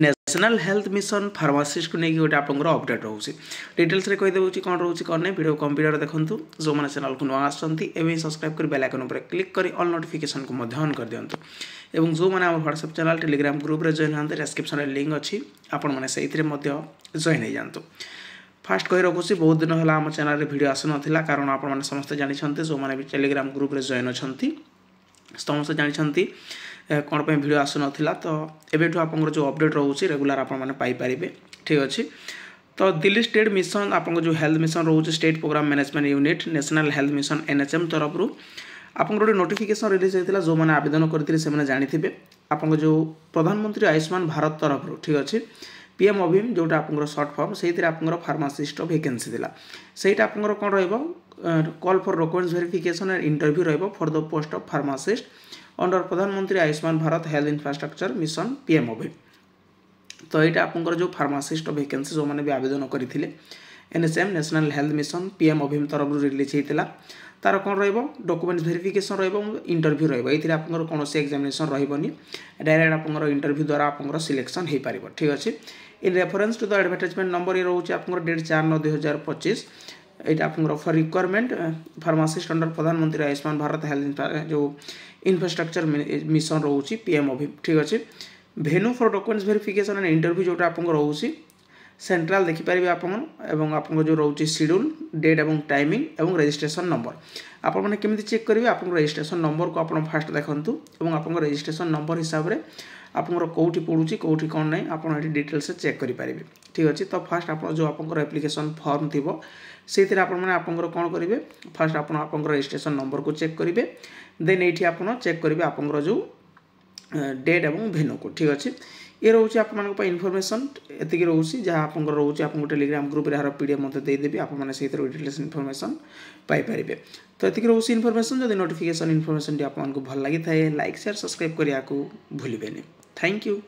National health mission pharmacist को लेकिन गोटे आप अपडेट रोचे डिटेल्स कहीदेवी कौन रोचे कौन नहीं वीडियो कंप्लीट देखूँ जो मैंने चैनल को नुआ आसमें सब्सक्राइब कर बेल आइकन पर क्लिक कर ऑल नोटिफिकेशन को ऑन कर दिंतु और जो मैंने व्हाट्सएप चैनल टेलीग्राम ग्रुप रे जॉइन हाँ डिस्क्रिप्शन लिंक अच्छी आपण मैंने से जॉइन हो जातु फास्ट कही रखुच्छी बहुत दिन है आम चैनल वीडियो आसना कारण आपने समस्त जानते जो मैंने भी टेलीग्राम ग्रुप रे जॉइन अच्छा समस्त जानते कौन पर वीडियो आसना तो एवं आप जो अपडेट रोचे रेगुलर आपरे ठीक अच्छे तो दिल्ली स्टेट मिशन आप जो हेल्थ मिशन रोचे state program management unit national health mission NHM तरफ आप गोटे नोटिफिकेशन रिलीज होता जो मैंने आवेदन करते से जानते आप जो प्रधानमंत्री आयुष्मान भारत तरफ ठीक अच्छे PM अभिम जोटा आप सर्ट फर्म से आप फार्मासीस्ट वैकेंसी थिला सेटा आप कौन रॉल for documents verification and interview रहिबो for the post of pharmacist under Pradhan Mantri Ayushman Bharat health infrastructure mission PM अभिम तो यहाँ आप जो फार्मासीस्ट वैकेंसी जो मैंने भी आवेदन करते NHM national health mission PM अभिम तरफ रिलीज होता तार कौन डॉक्यूमेंट्स वेरिफिकेशन इंटरव्यू रही कौन एग्जामिनेशन रही डायरेक्ट आप इंटरव्यू द्वारा आप सिलेक्शन हो पार ठीक अच्छे in reference to the advertisement number ये रोचे आप डेट 4/9/2025 ये आप for requirement pharmacist under Pradhan Mantri Ayushman Bharat health जो इंफ्रास्ट्रक्चर मिशन रोचे PM अभिम ठीक अच्छे venue for documents verification and interview जोटा आप रोचे सेंट्रल देखिपारे आप जो रोचे शेड्यूल डेट और टाइमिंग और रजिस्ट्रेशन नंबर आपने केमी चेक करेंगे आप रजिस्ट्रेशन नंबर को आप फास्ट देखूँ और आप रजिस्ट्रेशन नंबर हिसाब से आप कौटी पड़ूँ कौटी कौन ना आप डिटेल्स चेक करेंगे ठीक अच्छे तो फास्ट आप जो आप एप्लिकेशन फॉर्म थी से आप कौन करेंगे फास्ट आप रजिस्ट्रेशन नंबर को चेक करेंगे देन ये आप चेक करेंगे आप जो डेट और भेन्यू को ठीक अच्छे ये रोचे आप इनफॉरमेशन एति रोचे जहाँ आप रोचे आप टेलीग्राम ग्रुप यार PDF मत देदेवी आप डिटेल्स इनफॉरमेशन पाइपर तो ये रोचे इनफॉरमेशन जब नोटिफिकेशन इनफॉरमेशन आपको भल लगी था लाइक शेयर सब्सक्राइब करने को भूलें थैंक यू।